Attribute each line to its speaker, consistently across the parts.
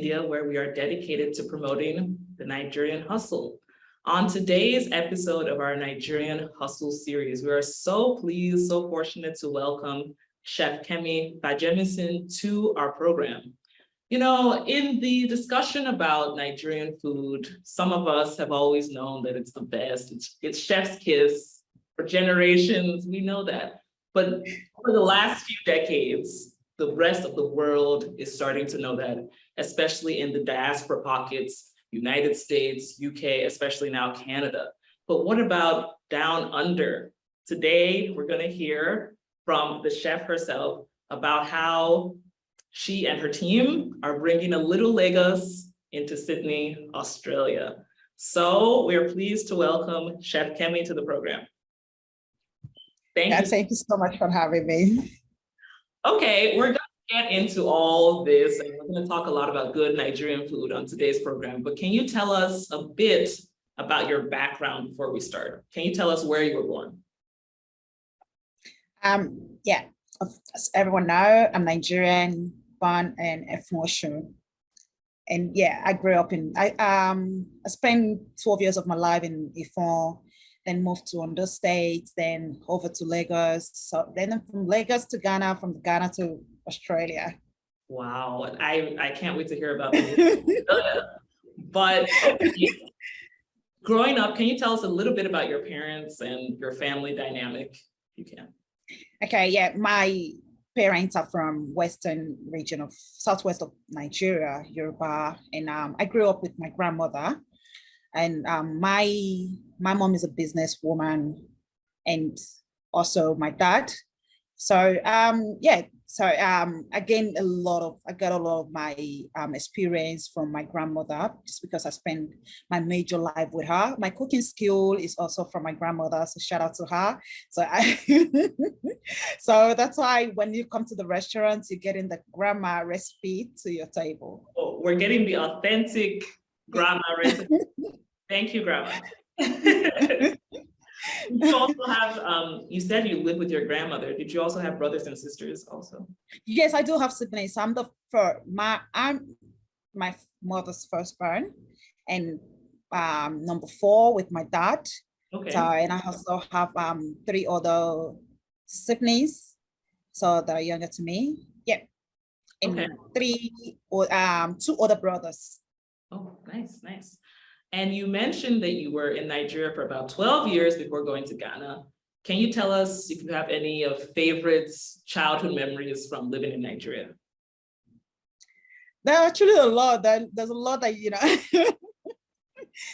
Speaker 1: media, where we are dedicated to promoting the Nigerian hustle. On today's episode of our Nigerian Hustle Series, we are so pleased, so fortunate to welcome Chef Kemi Fajemisin to our program. You know, in the discussion about Nigerian food, some of us have always known that it's the best. It's chef's kiss for generations. We know that. But for the last few decades, the rest of the world is starting to know that, especially in the diaspora pockets, United States, UK, especially now Canada. But what about down under? Today, we're going to hear from the chef herself about how she and her team are bringing a little Lagos into Sydney, Australia. So we're pleased to welcome Chef Kemi to the program. Thank you.
Speaker 2: Thank you so much for having me.
Speaker 1: Okay, we're going to get into all this, and we're going to talk a lot about good Nigerian food on today's program. But can you tell us a bit about your background before we start? Can you tell us where you were born?
Speaker 2: Yeah, as everyone knows, I'm Nigerian, born in Efushu. And yeah, I grew up I spent 12 years of my life in Ifon, then moved to Ondo State, then over to Lagos. So then from Lagos to Ghana, from Ghana to Australia.
Speaker 1: Wow, I can't wait to hear about this. But growing up, can you tell us a little bit about your parents and your family dynamic, if you can?
Speaker 2: Okay, yeah, my parents are from western region of southwest of Nigeria, Yoruba, and I grew up with my grandmother, and my mom is a businesswoman, and also my dad. So yeah, so I got a lot of my experience from my grandmother, just because I spent my major life with her. My cooking skill is also from my grandmother, so shout out to her. So so that's why when you come to the restaurant, you're getting the grandma recipe to your table.
Speaker 1: Oh, we're getting the authentic grandma recipe. Thank you, grandma. You also have, you said you live with your grandmother. Did you also have brothers and sisters also?
Speaker 2: Yes, I do have siblings. So I'm the first, I'm my mother's firstborn, and number 4 with my dad.
Speaker 1: Okay.
Speaker 2: So, and I also have 3 other siblings, so that are younger to me. Yeah. And okay. 2 other brothers.
Speaker 1: Oh, nice, nice. And you mentioned that you were in Nigeria for about 12 years before going to Ghana. Can you tell us if you have any of favorites, childhood memories from living in Nigeria?
Speaker 2: There are actually a lot. There's a lot that, you know,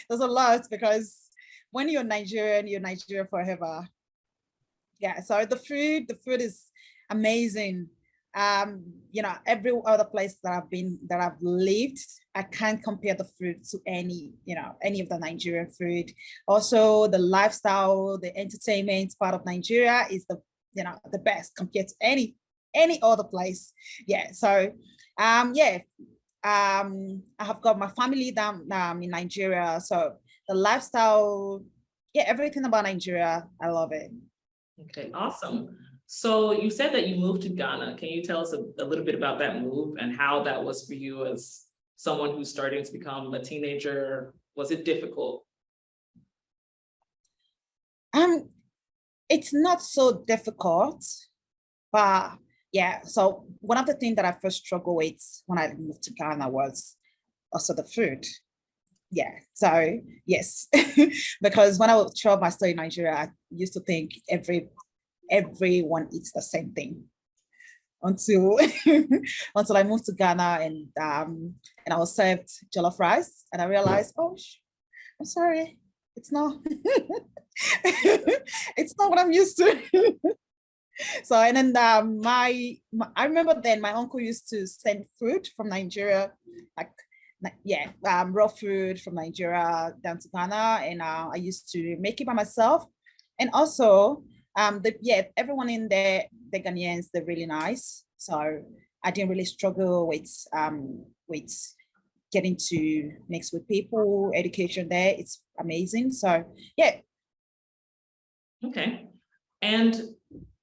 Speaker 2: there's a lot, because when you're Nigerian, you're Nigerian forever. Yeah, so the food is amazing. You know, every other place that I've lived, I can't compare the food to any of the Nigerian food. Also, the lifestyle, the entertainment part of Nigeria is the best compared to any other place. Yeah, so I have got my family down in Nigeria, so the lifestyle, yeah, everything about Nigeria, I love it.
Speaker 1: Okay, awesome. So you said that you moved to Ghana. Can you tell us a little bit about that move and how that was for you as someone who's starting to become a teenager? Was it difficult?
Speaker 2: It's not so difficult, but yeah. So one of the things that I first struggled with when I moved to Ghana was also the food. Yeah, so yes, because when I was 12, I studied in Nigeria, I used to think everyone eats the same thing until until I moved to Ghana, and I was served jollof rice, and I realized, oh, I'm sorry, it's not it's not what I'm used to. So, and then I remember then my uncle used to send food from Nigeria, like raw food from Nigeria down to Ghana, and I used to make it by myself. And also everyone in there, the Ghanaians, they're really nice, so I didn't really struggle with getting to mix with people. Education there, it's amazing. So yeah.
Speaker 1: Okay. And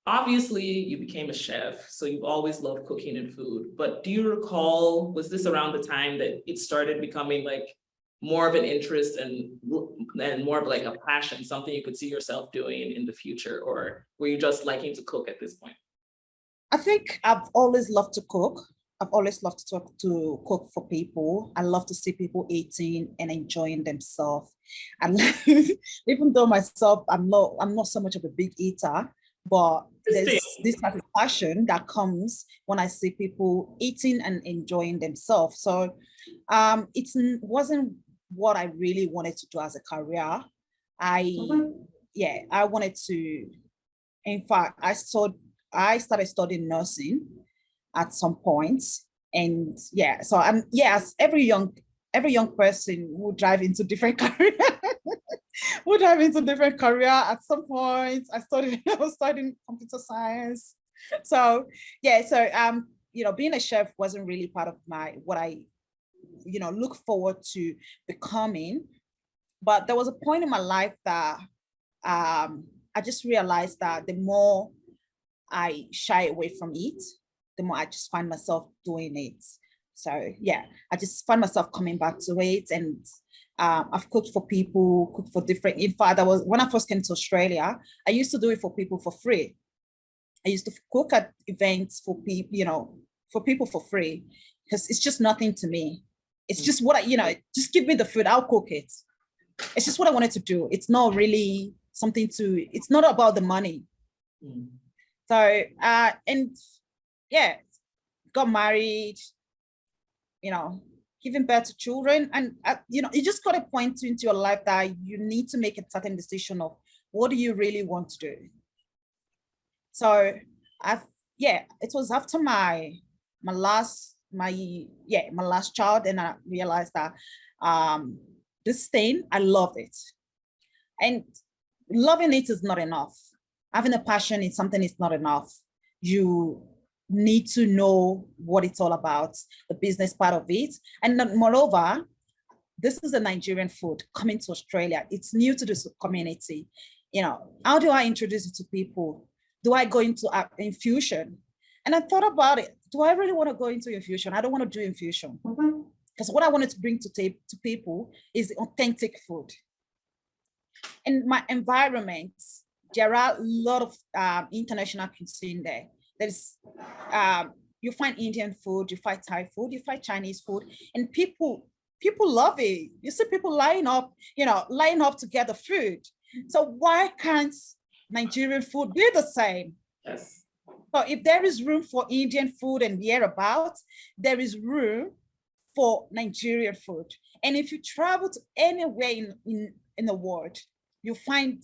Speaker 1: obviously you became a chef, so you've always loved cooking and food, but do you recall, was this around the time that it started becoming like more of an interest and more of like a passion, something you could see yourself doing in the future, or were you just liking to cook at this point?
Speaker 2: I think I've always loved to cook. I've always loved to cook for people. I love to see people eating and enjoying themselves. And even though myself, I'm not so much of a big eater, but there's this type of passion that comes when I see people eating and enjoying themselves. So it wasn't what I really wanted to do as a career. I wanted to, in fact, I started studying nursing at some point. And yeah, so as every young person who drive into different career, who dive into different career at some point. I was studying computer science. So yeah, so being a chef wasn't really part of what I, look forward to becoming. But there was a point in my life that I just realized that the more I shy away from it, the more I just find myself doing it. So yeah, I just find myself coming back to it. And I've cooked for people, cooked for different, in fact, when I first came to Australia, I used to do it for people for free. I used to cook at events for people for free, because it's just nothing to me. It's just what just give me the food, I'll cook it. It's just what I wanted to do. It's not really it's not about the money. So, and yeah, got married, giving birth to children. And, you just got a point into your life that you need to make a certain decision of what do you really want to do? So it was after my last child, and I realized that this thing, I love it. And loving it is not enough. Having a passion in something is not enough. You need to know what it's all about, the business part of it. And moreover, this is a Nigerian food coming to Australia. It's new to this community. How do I introduce it to people? Do I go into infusion? And I thought about it. Do I really want to go into infusion? I don't want to do infusion. Because what I wanted to bring to people is authentic food. In my environment, there are a lot of international cuisine there. There's you find Indian food, you find Thai food, you find Chinese food, and people love it. You see people line up to get the food. So why can't Nigerian food be the same?
Speaker 1: Yes.
Speaker 2: So if there is room for Indian food and thereabouts, there is room for Nigerian food. And if you travel to anywhere in the world, you find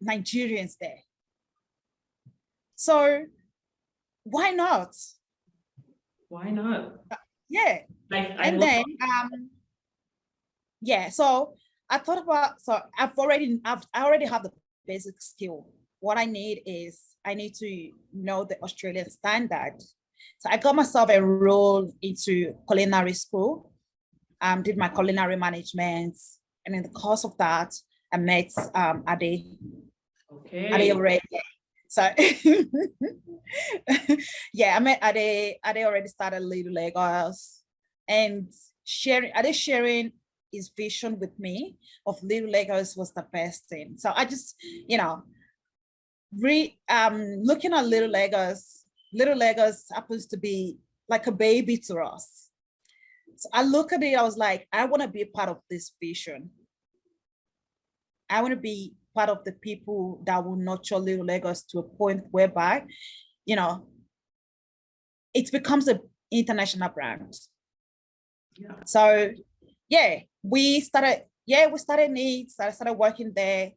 Speaker 2: Nigerians there. So why not?
Speaker 1: Why not?
Speaker 2: Yeah. So I thought about, so I already have the basic skill. What I need to know the Australian standard. So I got myself enrolled into culinary school, did my culinary management. And in the course of that, I met Ade.
Speaker 1: Okay.
Speaker 2: Ade already. So yeah, I met Ade. Ade already started Little Lagos, and sharing his vision with me of Little Lagos was the best thing. So I just, looking at Little Lagos happens to be like a baby to us. So I look at it, I was like, I want to be a part of this vision. I want to be part of the people that will nurture Little Lagos to a point whereby, it becomes an international brand.
Speaker 1: Yeah.
Speaker 2: So yeah, we started it, started working there,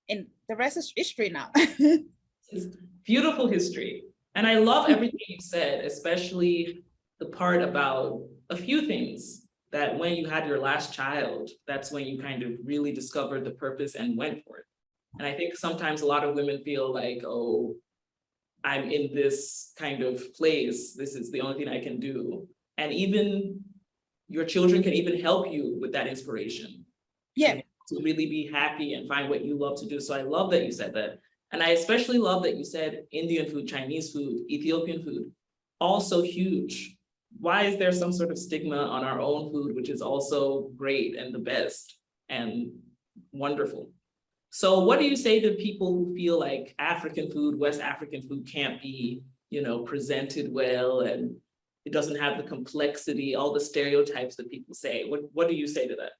Speaker 2: and the rest is history now.
Speaker 1: It's beautiful history. And I love everything you said, especially the part about a few things, that when you had your last child, that's when you kind of really discovered the purpose and went for it. And I think sometimes a lot of women feel like, oh, I'm in this kind of place, this is the only thing I can do. And even your children can even help you with that inspiration.
Speaker 2: Yeah.
Speaker 1: To really be happy and find what you love to do. So I love that you said that And I especially love that you said Indian food, Chinese food, Ethiopian food, also huge. Why is there some sort of stigma on our own food, which is also great and the best and wonderful? So what do you say to people who feel like African food, West African food can't be, presented well, and it doesn't have the complexity, all the stereotypes that people say? What do you say to that?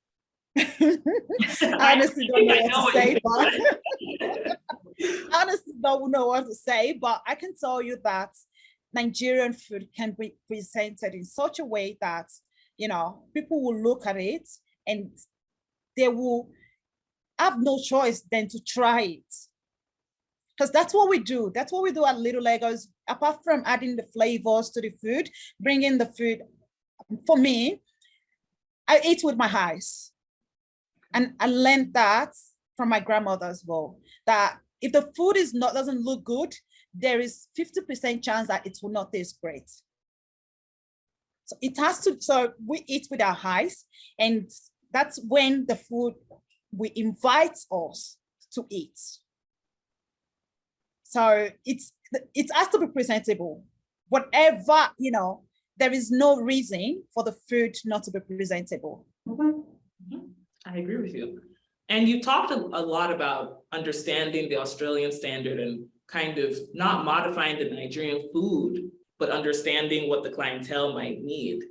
Speaker 2: I honestly don't know what to say, but I honestly don't know what to say, but I can tell you that Nigerian food can be presented in such a way that, people will look at it and they will have no choice than to try it. Because that's what we do. That's what we do at Little Legos. Apart from adding the flavors to the food, bringing the food, for me, I eat with my eyes. And I learned that from my grandmother as well, that if the food doesn't look good, there is 50% chance that it will not taste great. So we eat with our eyes, and that's when the food we invite us to eat. So it has to be presentable. Whatever, there is no reason for the food not to be presentable.
Speaker 1: I agree with you. And you talked a lot about understanding the Australian standard and kind of not modifying the Nigerian food, but understanding what the clientele might need.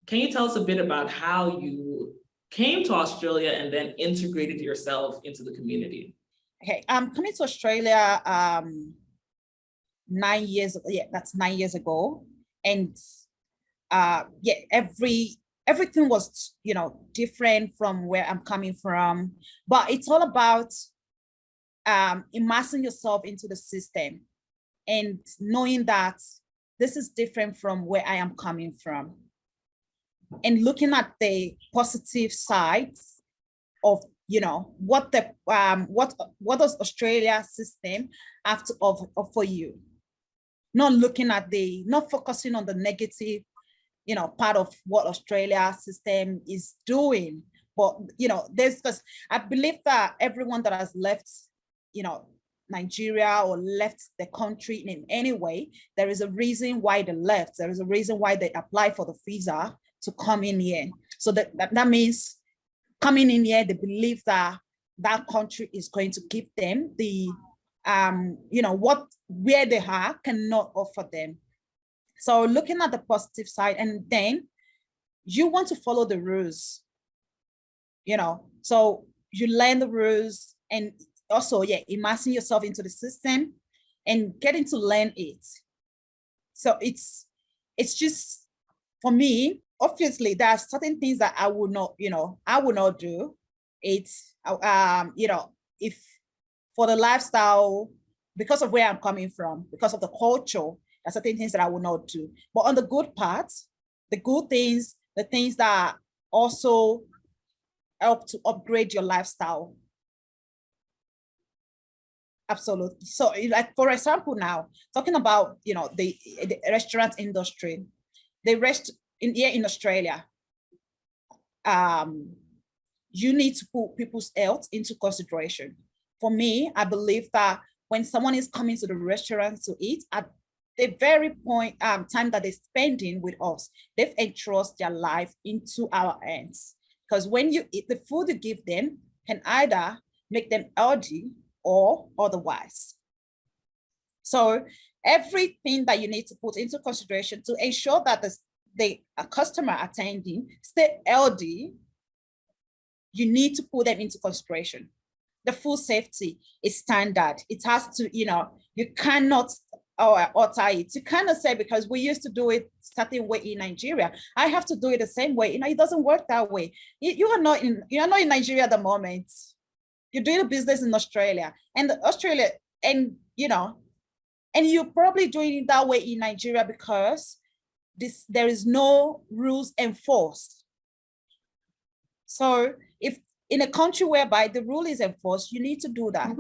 Speaker 1: Can you tell us a bit about how you came to Australia and then integrated yourself into the community?
Speaker 2: Okay, I'm coming to Australia 9 years ago. Yeah, that's 9 years ago. And everything was, different from where I'm coming from. But it's all about immersing yourself into the system and knowing that this is different from where I am coming from, and looking at the positive sides of, what does Australia system have to offer you, not focusing on the negative, part of what Australia system is doing. But, because I believe that everyone that has left, Nigeria or left the country in any way, there is a reason why they left. There is a reason why they applied for the visa to come in here. So that means coming in here, they believe that that country is going to give them the, where they are cannot offer them. So looking at the positive side, and then you want to follow the rules, so you learn the rules, and also, immersing yourself into the system and getting to learn it. So it's just, for me, obviously, there are certain things that I would not do. It's, if for the lifestyle, because of where I'm coming from, because of the culture, there are certain things that I will not do. But on the good parts, the good things, the things that also help to upgrade your lifestyle. Absolutely. So, like, for example, now talking about, the restaurant industry, here in Australia, you need to put people's health into consideration. For me, I believe that when someone is coming to the restaurant to eat, at the very time that they're spending with us, they've entrusted their life into our hands. Because when you eat, the food you give them can either make them healthy or otherwise. So everything that you need to put into consideration to ensure that the customer attending stay healthy, you need to put them into consideration. The food safety is standard. It has to, you cannot alter it. You cannot say, because we used to do it certain way in Nigeria, I have to do it the same way. It doesn't work that way. You are not in Nigeria at the moment. You're doing a business in Australia, and you're probably doing it that way in Nigeria because there is no rules enforced. So if in a country whereby the rule is enforced, you need to do that.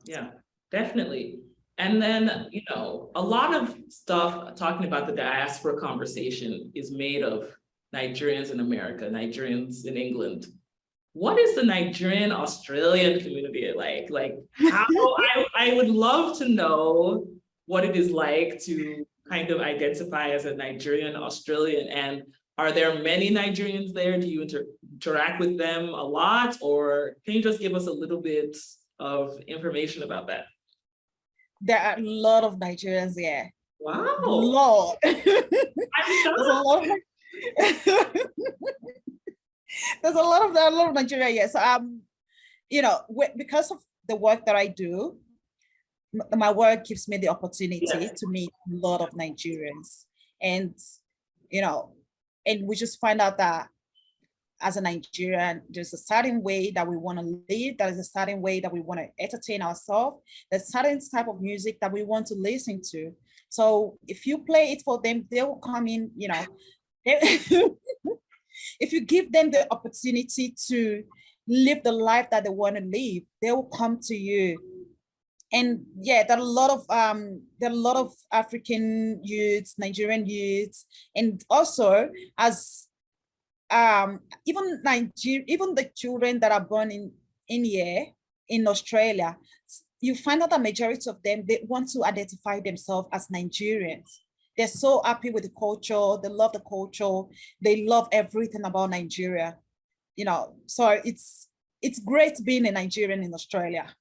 Speaker 1: Yeah, definitely. And then, a lot of stuff talking about the diaspora conversation is made of Nigerians in America, Nigerians in England. what is the Nigerian Australian community like? Like how I would love to know what it is like to kind of identify as a Nigerian Australian. And are there many Nigerians there? Do you interact with them a lot? Or can you just give us a little bit of information about that?
Speaker 2: There are a lot of Nigerians here.
Speaker 1: Wow.
Speaker 2: Lord.
Speaker 1: I'm
Speaker 2: There's a lot of there's a lot of Nigeria here. So you know, because of the work that I do, my work gives me the opportunity to meet a lot of Nigerians. And you know, and we just find out that as a Nigerian, there's a certain way that we want to live, there is a certain way that we want to entertain ourselves, there's a certain type of music that we want to listen to. So if you play it for them, they will come in, you know. If you give them the opportunity to live the life that they want to live, they will come to you. And yeah, there are a lot of African youths, Nigerian youths, and also as even the children that are born in here in Australia, you find out the majority of them, they want to identify themselves as Nigerians. They're so happy with the culture, they love the culture, they love everything about Nigeria, you know. So it's great being a Nigerian in Australia.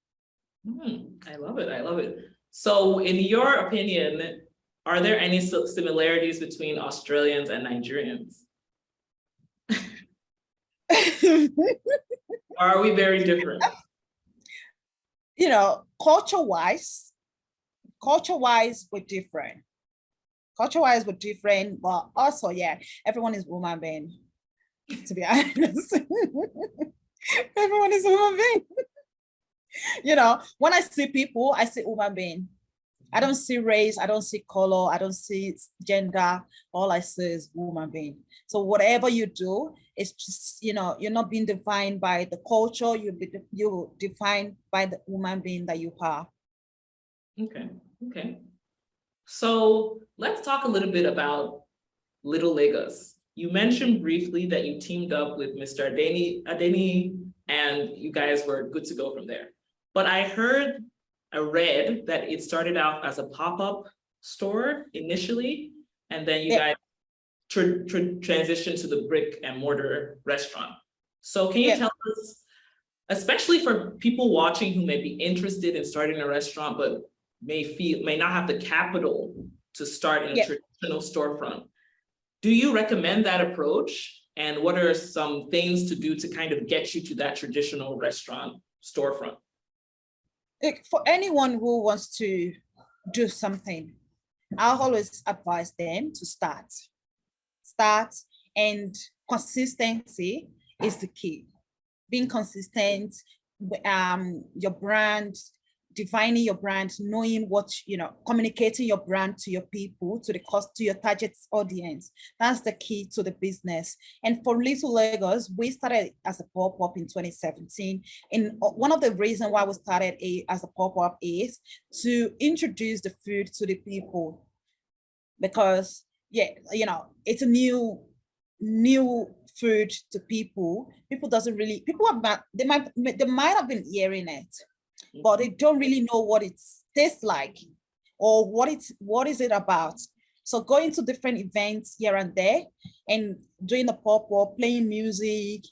Speaker 1: I love it. I love it. So in your opinion, are there any similarities between Australians and Nigerians? Are we very different?
Speaker 2: You know, culture-wise, we're different. Culture-wise, we're different, but also, yeah, everyone is woman being, to be honest. Everyone is woman being. You know, when I see people, I see woman being. I don't see race, I don't see color, I don't see gender. All I see is woman being. So whatever you do, it's just, you know, you're not being defined by the culture, you're defined by the woman being that you are.
Speaker 1: Okay, okay. So let's talk a little bit about Little Lagos. You mentioned briefly that you teamed up with Mr. Adeni, and you guys were good to go from there. But I read that it started out as a pop-up store initially, and then you guys transitioned to the brick and mortar restaurant. So can you tell us, especially for people watching who may be interested in starting a restaurant, but may not have the capital to start in a traditional storefront, do you recommend that approach? And what are some things to do to kind of get you to that traditional restaurant storefront?
Speaker 2: For anyone who wants to do something, I always advise them to start, and consistency is the key. Being consistent, your brand, defining your brand, knowing what, you know, communicating your brand to your people, to your target audience. That's the key to the business. And for Little Lagos, we started as a pop-up in 2017. And one of the reasons why we started as a pop-up is to introduce the food to the people. Because yeah, you know, it's a new food to people. People they might have been hearing it, but they don't really know what it tastes like or what is it about. So going to different events here and there and doing the pop-up, playing music,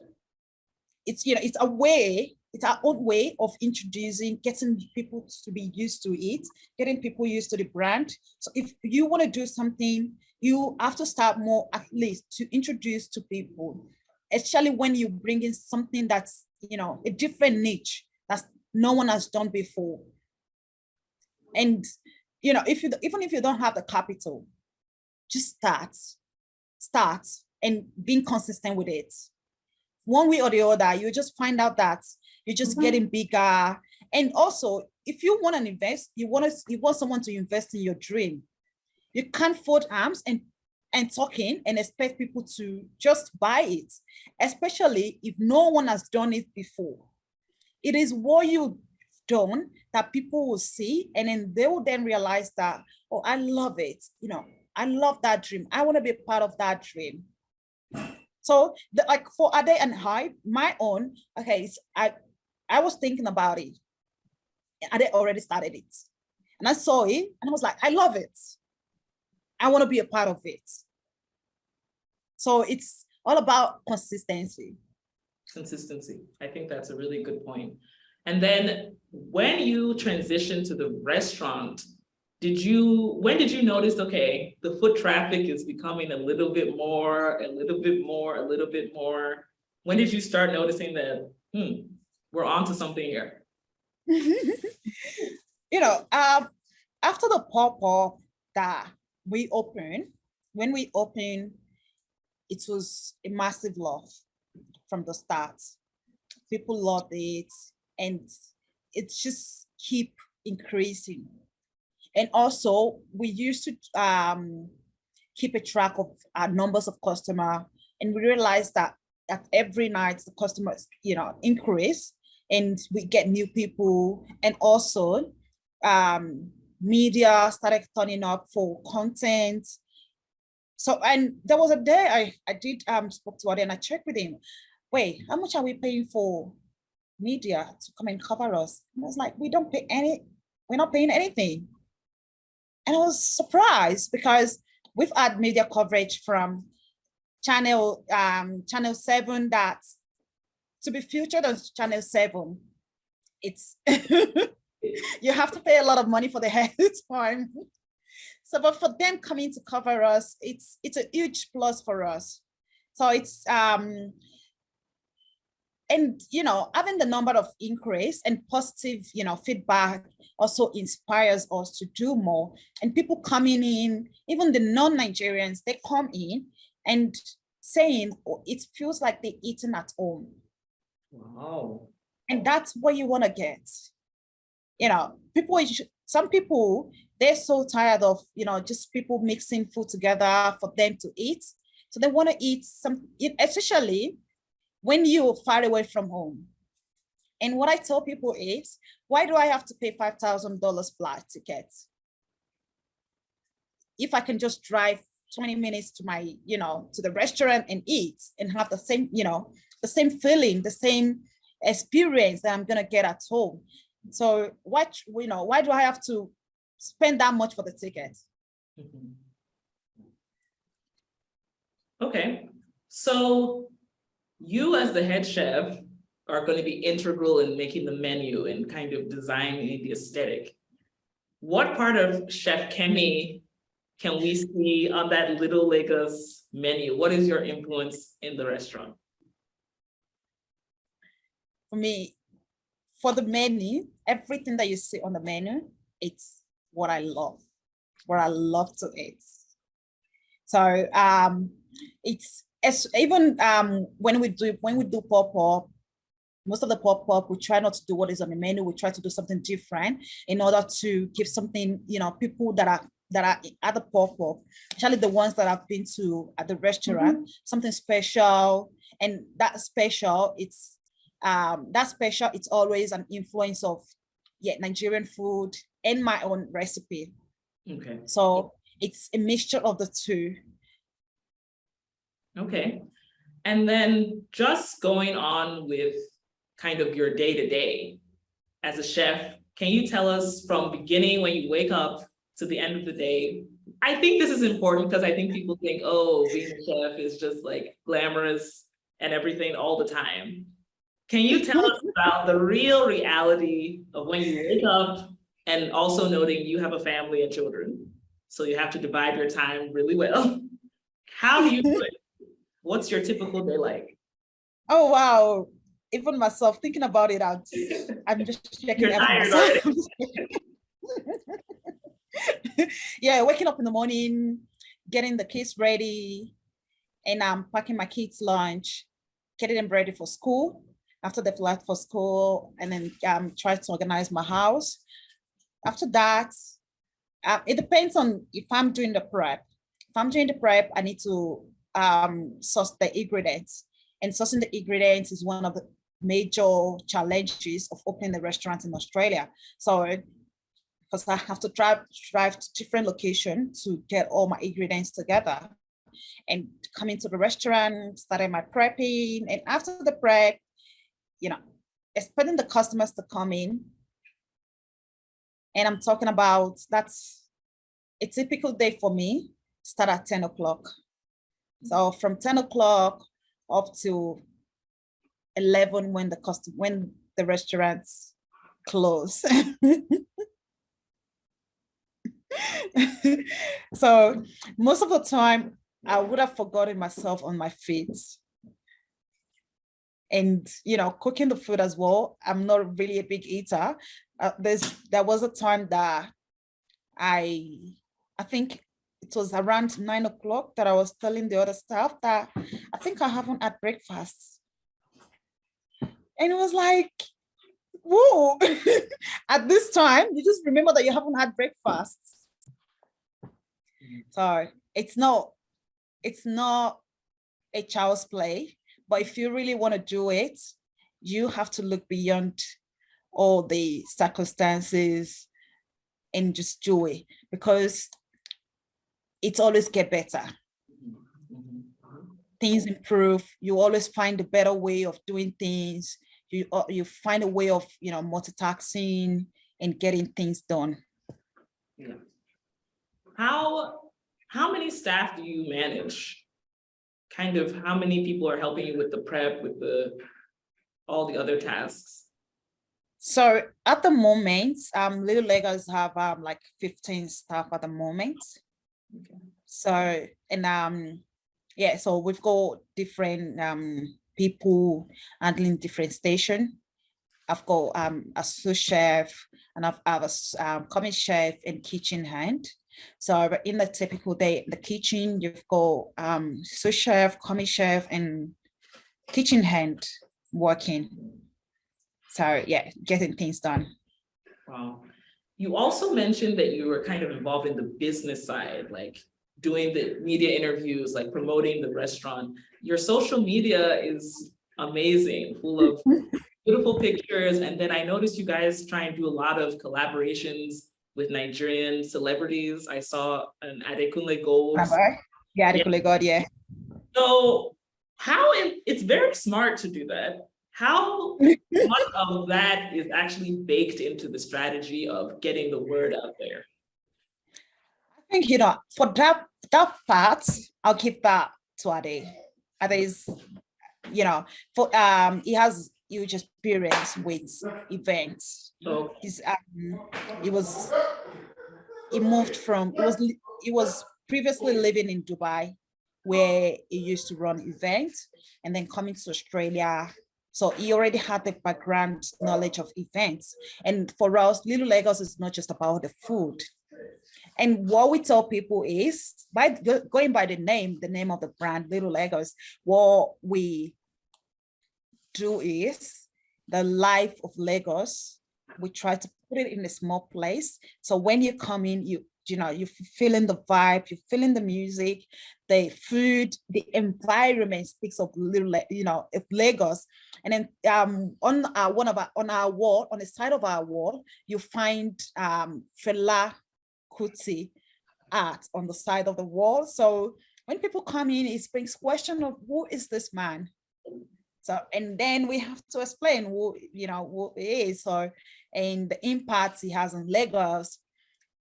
Speaker 2: it's, you know, it's our own way of introducing, getting people to be used to it, getting people used to the brand. So if you want to do something, you have to start more, at least, to introduce to people, especially when you bring in something that's, you know, a different niche that's no one has done before. And, you know, even if you don't have the capital, just start and being consistent with it. One way or the other, you just find out that you're just getting bigger. And also, if you want to invest, you want someone to invest in your dream. You can't fold arms and talking and expect people to just buy it, especially if no one has done it before. It is what you've done that people will see, and then they will then realize that, oh, I love it. You know, I love that dream. I want to be a part of that dream. So like for Ade and Hype, my own, okay, I was thinking about it. Ade already started it. And I saw it and I was like, I love it. I want to be a part of it. So it's all about consistency.
Speaker 1: Consistency. I think that's a really good point. And then when you transitioned to the restaurant, when did you notice, okay, the foot traffic is becoming a little bit more, a little bit more, a little bit more? When did you start noticing that, we're onto something here?
Speaker 2: After the pop-up that we opened, when we opened, it was a massive love from the start. People loved it, and it just keep increasing. And also, we used to keep a track of our numbers of customer, and we realized that every night the customers, increase, and we get new people, and also media started turning up for content. So, and there was a day I did spoke to Ade and I checked with him. Wait, how much are we paying for media to come and cover us? And I was like, we're not paying anything. And I was surprised because we've had media coverage from channel 7 that to be featured on channel 7, it's you have to pay a lot of money for the time. So, but for them coming to cover us, it's a huge plus for us. So it's and having the number of increase and positive feedback also inspires us to do more. And people coming in, even the non-Nigerians, they come in and saying, oh, it feels like they're eating at home.
Speaker 1: Wow.
Speaker 2: And that's what you want to get. Some people, they're so tired of just people mixing food together for them to eat. So they want to eat especially when you're far away from home. And what I tell people is, why do I have to pay $5,000 flight tickets if I can just drive 20 minutes to my, to the restaurant and eat and have the same, the same feeling, the same experience that I'm gonna get at home? So why do I have to spend that much for the ticket?
Speaker 1: Mm-hmm. Okay, so you as the head chef are going to be integral in making the menu and kind of designing the aesthetic. What part of Chef Kemi can we see on that Little Lagos menu? What is your influence in the restaurant?
Speaker 2: For me, for the menu, everything that you see on the menu, it's what I love to eat. So it's even when we do pop-up, most of the pop-up, we try not to do what is on the menu. We try to do something different in order to give something, people that are at the pop-up, especially the ones that I've been to at the restaurant, something special. And that special, it's always an influence of Nigerian food and my own recipe.
Speaker 1: Okay.
Speaker 2: So it's a mixture of the two.
Speaker 1: Okay. And then just going on with kind of your day-to-day as a chef, can you tell us from beginning when you wake up to the end of the day? I think this is important because I think people think, oh, being a chef is just like glamorous and everything all the time. Can you tell us about the real reality of when you wake up, and also noting you have a family and children, so you have to divide your time really well. How do you do it? What's your typical day like?
Speaker 2: Oh, wow. Even myself thinking about it, I'm just checking
Speaker 1: You're
Speaker 2: out for
Speaker 1: tired
Speaker 2: myself. Yeah, waking up in the morning, getting the kids ready, and I'm packing my kids' lunch, getting them ready for school. After they've left for school, and then try to organize my house. After that, it depends on if I'm doing the prep. If I'm doing the prep, I need to source the ingredients. And sourcing the ingredients is one of the major challenges of opening the restaurant in Australia. So, because I have to drive to different locations to get all my ingredients together. and coming to the restaurant, started my prepping. And after the prep, expecting the customers to come in. And I'm talking about, that's a typical day for me, start at 10 o'clock. So from 10 o'clock up to 11 when the restaurants close. So most of the time I would have forgotten myself on my feet. And cooking the food as well. I'm not really a big eater. There was a time that I think it was around 9 o'clock that I was telling the other staff that I think I haven't had breakfast. And it was like, whoa, at this time, you just remember that you haven't had breakfast. So it's not a child's play, but if you really want to do it, you have to look beyond all the circumstances and just do it, because it always get better. Things improve. You always find a better way of doing things. You find a way of multitasking and getting things done.
Speaker 1: Yeah. How many staff do you manage? Kind of how many people are helping you with the prep, with all the other tasks?
Speaker 2: So at the moment, Little Legos have like 15 staff at the moment. Okay. So, and yeah, so we've got different people handling different station. I've got a sous chef, and I've a commis chef and kitchen hand. So in the typical day in the kitchen, you've got sous chef, commis chef, and kitchen hand working. So yeah, getting things done.
Speaker 1: Wow. You also mentioned that you were kind of involved in the business side, like doing the media interviews, like promoting the restaurant. Your social media is amazing, full of beautiful pictures. And then I noticed you guys try and do a lot of collaborations with Nigerian celebrities. I saw an Adekunle Gold.
Speaker 2: Yeah, Adekunle Gold, yeah.
Speaker 1: So it's very smart to do that. How much of that is actually baked into the strategy of getting the word out there?
Speaker 2: I think, for that part, I'll keep that to Ade. Ade is, for he has huge experience with events. So he was previously living in Dubai, where he used to run events, and then coming to Australia. So he already had the background knowledge of events. And for us, Little Lagos is not just about the food. And what we tell people is, going by the name of the brand, Little Lagos, what we do is the life of Lagos. We try to put it in a small place. So when you come in, you're feeling the vibe, you're feeling the music, the food, the environment speaks of of Lagos. And then on our wall, on the side of our wall, you find Fela Kuti art on the side of the wall. So when people come in, it brings question of who is this man? So, and then we have to explain who he is, and the impact he has on Lagos.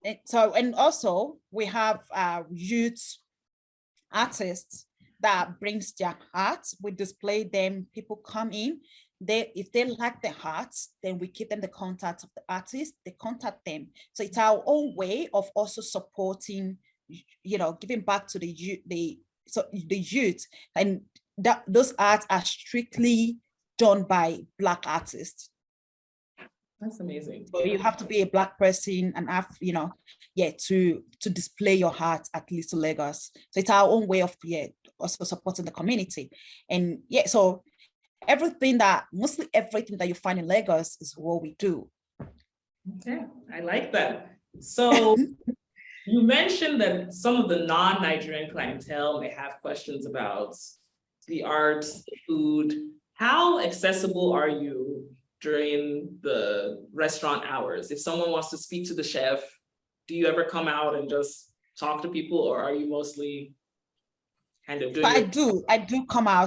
Speaker 2: And also we have youth artists that brings their art. We display them, people come in, if they like the art, then we give them the contact of the artist, they contact them. So it's our own way of also supporting, giving back to the youth. And those arts are strictly done by Black artists.
Speaker 1: That's amazing.
Speaker 2: So you have to be a Black person and have, to display your art at Little Lagos. So it's our own way of also supporting the community. And so mostly everything that you find in Lagos is what we do.
Speaker 1: Okay, I like that. So you mentioned that some of the non-Nigerian clientele may have questions about the arts, the food. How accessible are you during the restaurant hours? If someone wants to speak to the chef, do you ever come out and just talk to people, or are you mostly kind of
Speaker 2: So
Speaker 1: doing
Speaker 2: I do come out